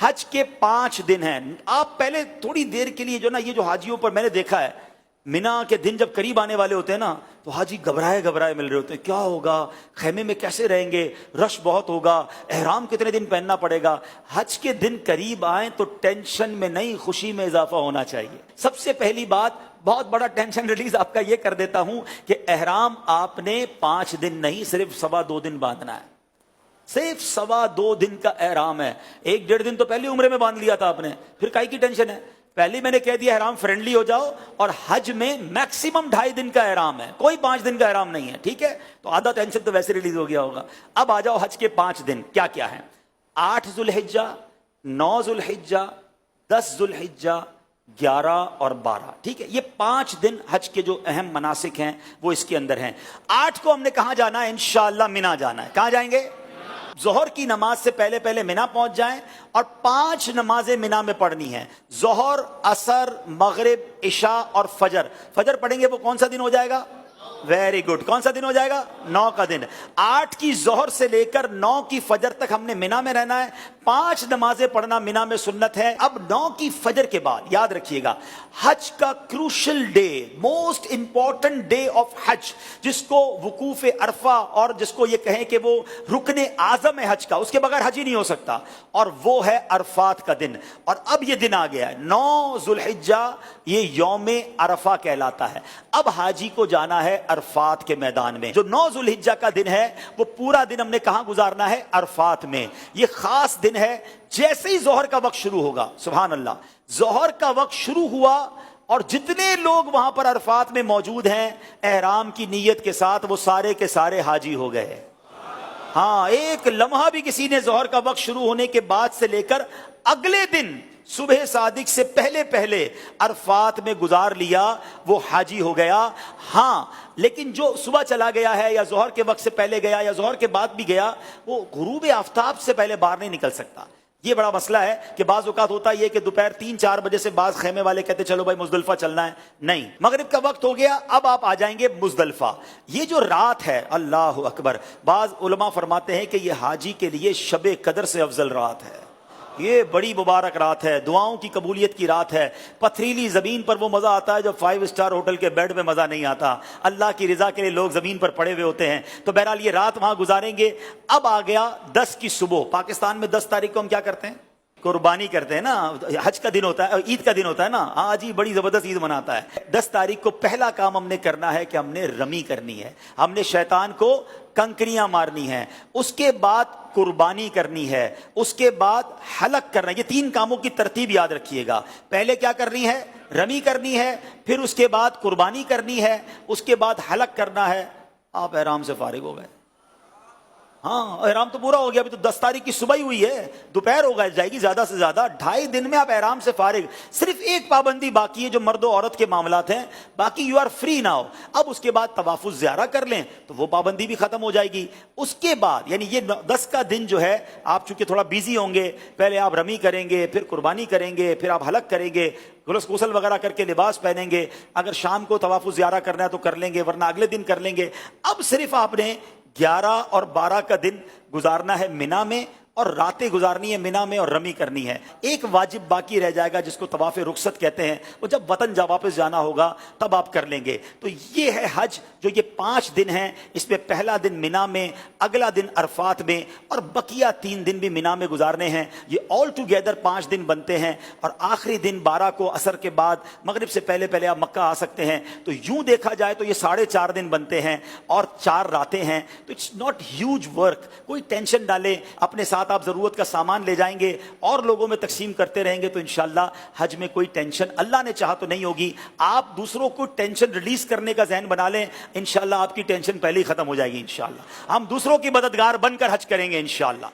حج کے 5 دن ہیں. آپ پہلے تھوڑی دیر کے لیے جو نا یہ جو حاجیوں پر میں نے دیکھا ہے مینا کے دن جب قریب آنے والے ہوتے ہیں نا تو حاجی گھبرائے مل رہے ہوتے ہیں, کیا ہوگا, خیمے میں کیسے رہیں گے, رش بہت ہوگا, احرام کتنے دن پہننا پڑے گا. حج کے دن قریب آئیں تو ٹینشن میں نہیں خوشی میں اضافہ ہونا چاہیے. سب سے پہلی بات, بہت بڑا ٹینشن ریلیز آپ کا یہ کر دیتا ہوں کہ احرام آپ نے 5 دن نہیں صرف 2.25 دن باندھنا ہے. صرف 2.25 دن کا احرام ہے. 1.5 دن تو پہلے عمرے میں باندھ لیا تھا آپ نے, پھر کائی کی ٹینشن ہے. پہلے میں نے کہہ دیا احرام فرینڈلی ہو جاؤ, اور حج میں میکسیمم 2.5 دن کا احرام ہے, کوئی 5 دن کا احرام نہیں ہے. ٹھیک ہے, تو آدھا ٹینشن تو ویسے ریلیز ہو گیا ہوگا. اب آ جاؤ حج کے 5 دن کیا کیا ہیں. 8 ذوالحجہ, 9 ذوالحجہ, 10 ذوالحجہ, 11 اور 12. ٹھیک ہے, یہ 5 دن حج کے جو اہم مناسک ہیں وہ اس کے اندر ہیں. 8 کو ہم نے کہاں جانا ہے, انشاءاللہ مینا جانا ہے. کہاں جائیں گے؟ ظہر کی نماز سے پہلے مینا پہنچ جائیں, اور 5 نمازیں مینا میں پڑھنی ہیں. ظہر, عصر, مغرب, عشاء اور فجر. فجر پڑھیں گے وہ کون سا دن ہو جائے گا؟ ویری گڈ, کون سا دن ہو جائے گا؟ 9 کا دن. 8 کی ظہر سے لے کر 9 کی فجر تک ہم نے مینا میں رہنا ہے. 5 نمازیں پڑھنا مینا میں سنت ہے. اب 9 کی فجر کے بعد یاد رکھیے گا, حج کا crucial day, most important day of حج, جس کو وقوف عرفہ اور جس کو یہ کہیں کہ وہ رکن اعظم ہے حج کا, اس کے بغیر حج ہی نہیں ہو سکتا, اور وہ ہے عرفات کا دن. اور اب یہ دن آ گیا ہے 9 ذوالحجہ, یہ یوم عرفہ کہلاتا ہے. اب حاجی کو جانا ہے عرفات کے میدان میں. جو 9 ذوالحجہ کا دن ہے وہ پورا دن ہم نے کہاں گزارنا ہے؟ عرفات میں. یہ خاص دن ہے. جیسے ہی ظہر کا وقت شروع ہوگا, سبحان اللہ, ظہر کا وقت شروع ہوا اور جتنے لوگ وہاں پر عرفات میں موجود ہیں احرام کی نیت کے ساتھ, وہ سارے کے سارے حاجی ہو گئے. ہاں, ایک لمحہ بھی کسی نے ظہر کا وقت شروع ہونے کے بعد سے لے کر اگلے دن صبح صادق سے پہلے عرفات میں گزار لیا, وہ حاجی ہو گیا. ہاں, لیکن جو صبح چلا گیا ہے یا ظہر کے وقت سے پہلے گیا یا ظہر کے بعد بھی گیا, وہ غروب آفتاب سے پہلے باہر نہیں نکل سکتا. یہ بڑا مسئلہ ہے کہ بعض اوقات ہوتا یہ کہ دوپہر 3-4 بجے سے بعض خیمے والے کہتے چلو بھائی مزدلفہ چلنا ہے. نہیں, مغرب کا وقت ہو گیا, اب آپ آ جائیں گے مزدلفہ. یہ جو رات ہے, اللہ اکبر, بعض علماء فرماتے ہیں کہ یہ حاجی کے لیے شب قدر سے افضل رات ہے. یہ بڑی مبارک رات ہے, دعاؤں کی قبولیت کی رات ہے. پتھریلی زمین پر وہ مزہ آتا ہے جو 5 اسٹار ہوٹل کے بیڈ میں مزہ نہیں آتا. اللہ کی رضا کے لیے لوگ زمین پر پڑے ہوئے ہوتے ہیں. تو بہرحال یہ رات وہاں گزاریں گے. اب آ گیا 10 کی صبح. پاکستان میں 10 تاریخ کو ہم کیا کرتے ہیں؟ قربانی کرتے ہیں نا. حج کا دن ہوتا ہے, عید کا دن ہوتا ہے نا. ہاں جی, بڑی زبردست عید مناتا ہے. 10 تاریخ کو پہلا کام ہم نے کرنا ہے کہ ہم نے رمی کرنی ہے. ہم نے شیطان کو کنکریاں مارنی ہیں, اس کے بعد قربانی کرنی ہے, اس کے بعد حلق کرنا ہے. یہ 3 کاموں کی ترتیب یاد رکھیے گا. پہلے کیا کرنی ہے؟ رمی کرنی ہے, پھر اس کے بعد قربانی کرنی ہے, اس کے بعد حلق کرنا ہے. آپ احرام سے فارغ ہو گئے. ہاں, احرام تو پورا ہو گیا. ابھی تو 10 تاریخ کی صبح ہی ہوئی ہے, دوپہر ہو جائے گی زیادہ سے زیادہ. 2.5 دن میں آپ احرام سے فارغ. صرف ایک پابندی باقی ہے جو مرد و عورت کے معاملات ہیں, باقی یو آر فری ناؤ. اب اس کے بعد طواف الزیارہ کر لیں تو وہ پابندی بھی ختم ہو جائے گی. اس کے بعد یعنی یہ 10 کا دن جو ہے, آپ چونکہ تھوڑا بیزی ہوں گے, پہلے آپ رمی کریں گے, پھر قربانی کریں گے, پھر آپ حلق کریں گے, غسل وغیرہ کر کے لباس پہنیں گے. اگر شام کو طواف الزیارہ کرنا ہے تو کر لیں گے, ورنہ اگلے دن کر لیں گے. اب صرف آپ نے 11 اور 12 کا دن گزارنا ہے مینا میں, اور راتیں گزارنی ہے مینا میں اور رمی کرنی ہے. ایک واجب باقی رہ جائے گا جس کو طواف رخصت کہتے ہیں, وہ جب وطن واپس جانا ہوگا تب آپ کر لیں گے. تو یہ ہے حج, جو یہ 5 دن ہیں. اس میں پہلا دن مینا میں, اگلا دن عرفات میں, اور بقیہ 3 دن بھی مینا میں گزارنے ہیں. یہ آل ٹوگیدر 5 دن بنتے ہیں. اور آخری دن 12 کو عصر کے بعد مغرب سے پہلے آپ مکہ آ سکتے ہیں. تو یوں دیکھا جائے تو یہ 4.5 دن بنتے ہیں اور 4 راتیں ہیں. تو اٹس ناٹ ہیوج ورک. کوئی ٹینشن ڈالے اپنے ساتھ, آپ ضرورت کا سامان لے جائیں گے اور لوگوں میں تقسیم کرتے رہیں گے تو انشاءاللہ حج میں کوئی ٹینشن اللہ نے چاہا تو نہیں ہوگی. آپ دوسروں کو ٹینشن ریلیز کرنے کا ذہن بنا لیں, انشاءاللہ آپ کی ٹینشن پہلے ہی ختم ہو جائے گی. انشاءاللہ ہم دوسروں کی مددگار بن کر حج کریں گے انشاءاللہ.